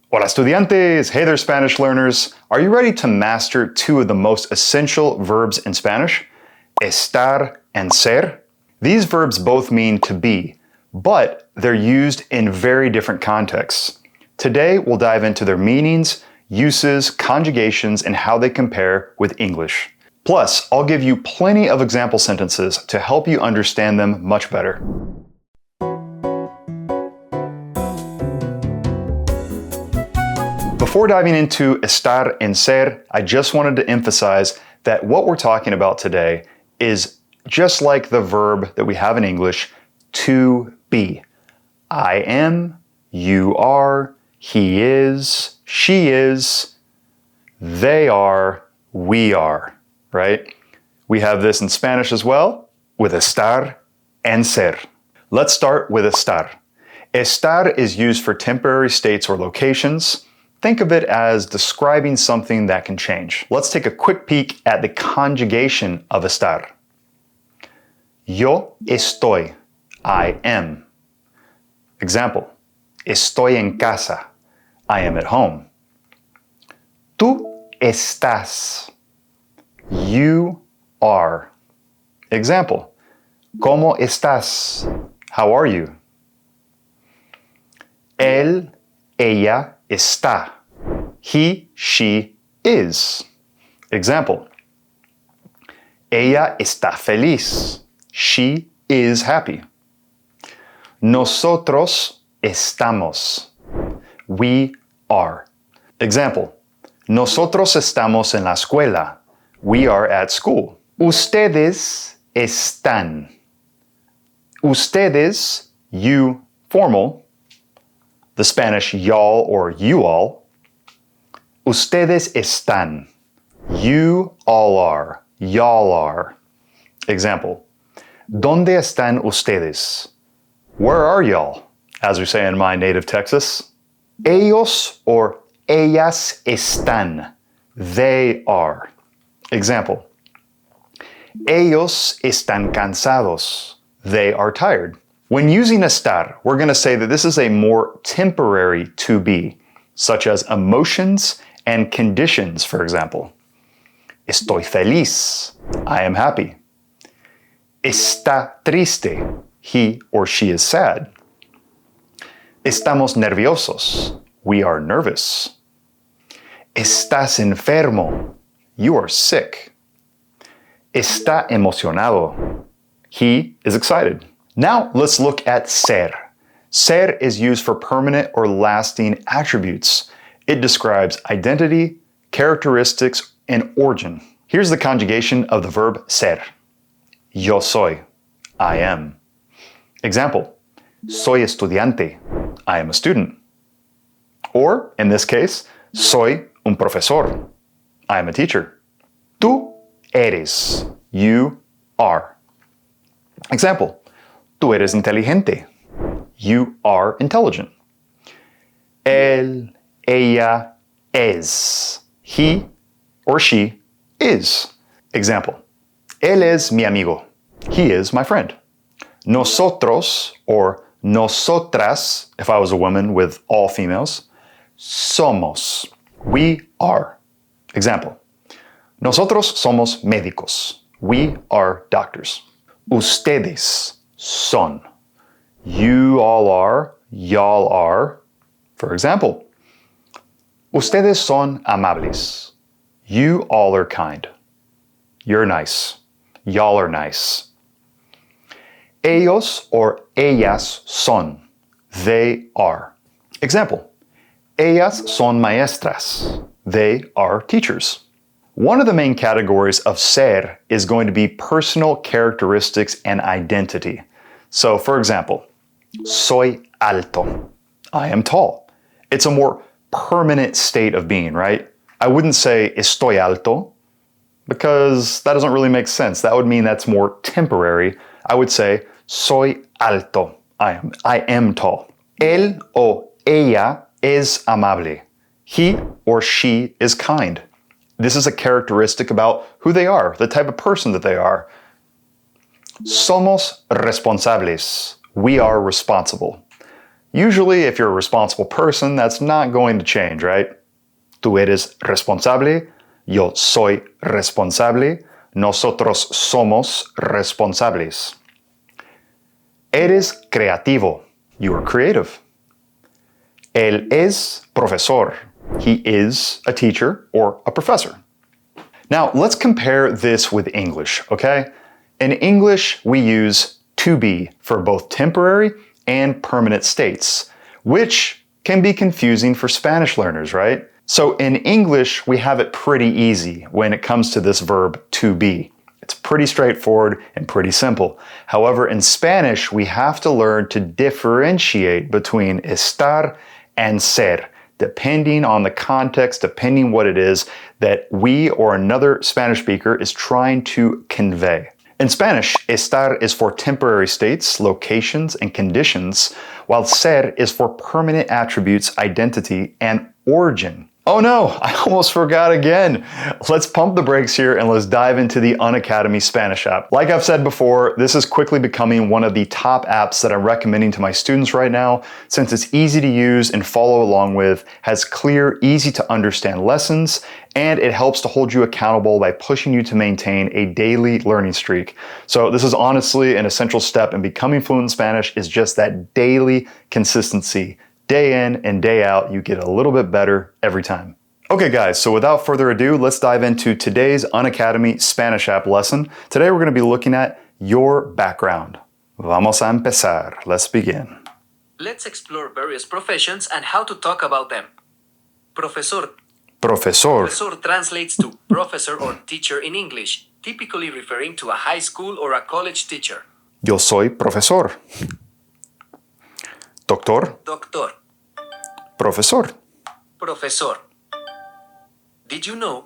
Hola estudiantes! Hey there, Spanish learners! Are you ready to master two of the most essential verbs in Spanish? Estar and ser. These verbs both mean to be, but they're used in very different contexts. Today, we'll dive into their meanings, uses, conjugations, and how they compare with English. Plus, I'll give you plenty of example sentences to help you understand them much better. Before diving into estar and ser, I just wanted to emphasize that what we're talking about today is just like the verb that we have in English, to be. I am, you are, he is, she is, they are, we are, right? We have this in Spanish as well with estar and ser. Let's start with estar. Estar is used for temporary states or locations. Think of it as describing something that can change. Let's take a quick peek at the conjugation of estar. Yo estoy. I am. Example. Estoy en casa. I am at home. Tú estás. You are. Example. ¿Cómo estás? How are you? Él, ella, está. He, she, is. Example. Ella está feliz. She is happy. Nosotros estamos. We are. Example. Nosotros estamos en la escuela. We are at school. Ustedes están. Ustedes, you, formal. The Spanish y'all or you all. Ustedes están. You all are. Y'all are. Example. ¿Dónde están ustedes? Where are y'all? As we say in my native Texas. Ellos or ellas están. They are. Example. Ellos están cansados. They are tired. When using estar, we're going to say that this is a more temporary to be, such as emotions and conditions, for example. Estoy feliz. I am happy. Está triste. He or she is sad. Estamos nerviosos. We are nervous. Estás enfermo. You are sick. Está emocionado. He is excited. Now let's look at ser. Ser is used for permanent or lasting attributes. It describes identity, characteristics, and origin. Here's the conjugation of the verb ser. Yo soy. I am. Example. Soy estudiante. I am a student. Or, in this case, soy un profesor. I am a teacher. Tú eres. You are. Example. Tú eres inteligente. You are intelligent. Él, ella, es. He or she is. Example. Él es mi amigo. He is my friend. Nosotros or nosotras, if I was a woman with all females, somos. We are. Example. Nosotros somos médicos. We are doctors. Ustedes son. You all are, y'all are. For example, ustedes son amables. You all are kind. You're nice. Y'all are nice. Ellos or ellas son. They are. Example, ellas son maestras. They are teachers. One of the main categories of ser is going to be personal characteristics and identity. So, for example, soy alto. I am tall. It's a more permanent state of being, right? I wouldn't say estoy alto because that doesn't really make sense. That would mean that's more temporary. I would say soy alto. I am tall. Él o ella es amable. He or she is kind. This is a characteristic about who they are, the type of person that they are. Somos responsables. We are responsible. Usually, if you're a responsible person, that's not going to change, right? Tú eres responsable, yo soy responsable, nosotros somos responsables. Eres creativo, you are creative. Él es profesor, he is a teacher or a professor. Now, let's compare this with English, okay? In English, we use to be for both temporary and permanent states, which can be confusing for Spanish learners, right? So in English, we have it pretty easy when it comes to this verb to be. It's pretty straightforward and pretty simple. However, in Spanish, we have to learn to differentiate between estar and ser, depending on the context, depending what it is that we or another Spanish speaker is trying to convey. In Spanish, estar is for temporary states, locations, and conditions, while ser is for permanent attributes, identity, and origin. Oh no, I almost forgot again. Let's pump the brakes here and let's dive into the Unacademy Spanish app. Like I've said before, this is quickly becoming one of the top apps that I'm recommending to my students right now, since it's easy to use and follow along with, has clear, easy to understand lessons, and it helps to hold you accountable by pushing you to maintain a daily learning streak. So this is honestly an essential step in becoming fluent in Spanish, is just that daily consistency. Day in and day out, you get a little bit better every time. Okay guys, so without further ado, let's dive into today's Unacademy Spanish app lesson. Today we're going to be looking at your background. Vamos a empezar. Let's begin. Let's explore various professions and how to talk about them. Profesor. Profesor. Profesor translates to professor or teacher in English, typically referring to a high school or a college teacher. Yo soy profesor. Doctor. Doctor. Profesor. Profesor. Did you know?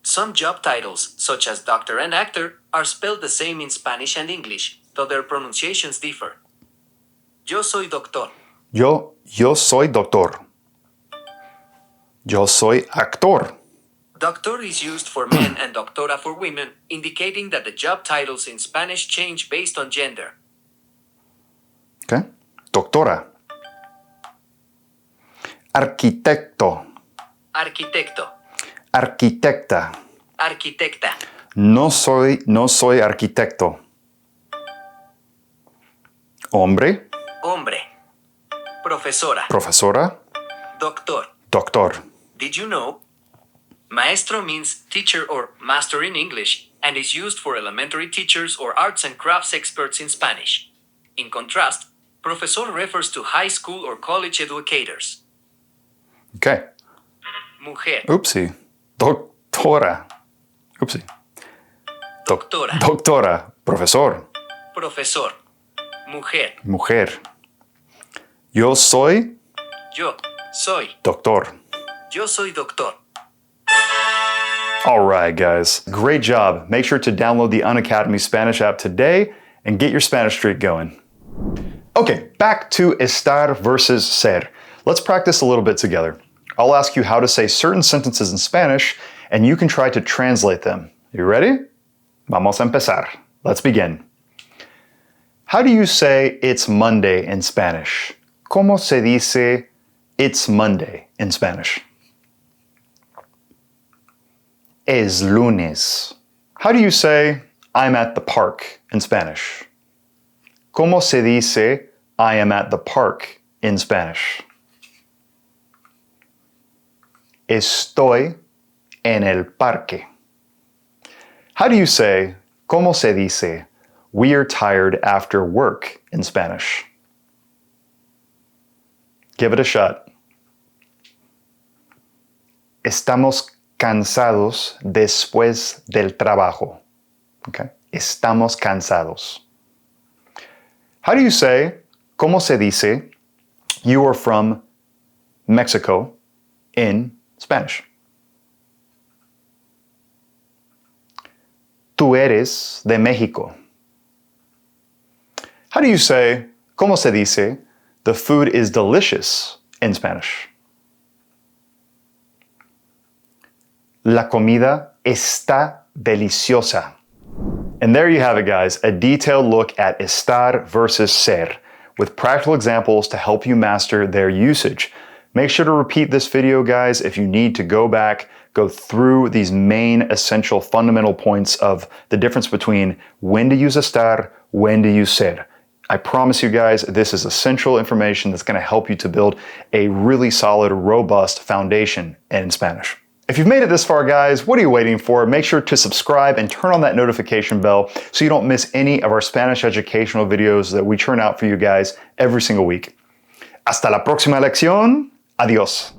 Some job titles, such as doctor and actor, are spelled the same in Spanish and English, though their pronunciations differ. Yo soy doctor. Yo soy doctor. Yo soy actor. Doctor is used for men and doctora for women, indicating that the job titles in Spanish change based on gender. Okay. Doctora. Arquitecto. Arquitecto. Arquitecta. Arquitecta. No soy arquitecto. Hombre. Hombre. Profesora. Profesora. Doctor. Doctor. Did you know? Maestro means teacher or master in English and is used for elementary teachers or arts and crafts experts in Spanish. In contrast, profesor refers to high school or college educators. Okay. Mujer. Oopsie. Doctora. Oopsie. Doctora. Doctora. Profesor. Profesor. Mujer. Mujer. Yo soy Yo soy. doctor. Yo soy doctor. All right, guys. Great job. Make sure to download the Unacademy Spanish app today and get your Spanish streak going. Okay, back to estar versus ser. Let's practice a little bit together. I'll ask you how to say certain sentences in Spanish, and you can try to translate them. You ready? Vamos a empezar. Let's begin. How do you say it's Monday in Spanish? ¿Cómo se dice it's Monday in Spanish? Es lunes. How do you say I'm at the park in Spanish? ¿Cómo se dice I am at the park in Spanish? Estoy en el parque. How do you say, ¿cómo se dice, we are tired after work in Spanish? Give it a shot. Estamos cansados después del trabajo. Okay? Estamos cansados. How do you say, ¿cómo se dice, you are from Mexico in Spanish? Tú eres de México. How do you say, ¿cómo se dice, the food is delicious in Spanish? La comida está deliciosa. And there you have it, guys, a detailed look at estar versus ser. with practical examples to help you master their usage. Make sure to repeat this video, guys, if you need to go back, go through these main essential fundamental points of the difference between when to use estar, when to use ser. I promise you guys, this is essential information that's going to help you to build a really solid, robust foundation in Spanish. If you've made it this far, guys, what are you waiting for? Make sure to subscribe and turn on that notification bell so you don't miss any of our Spanish educational videos that we churn out for you guys every single week. Hasta la próxima lección. Adiós.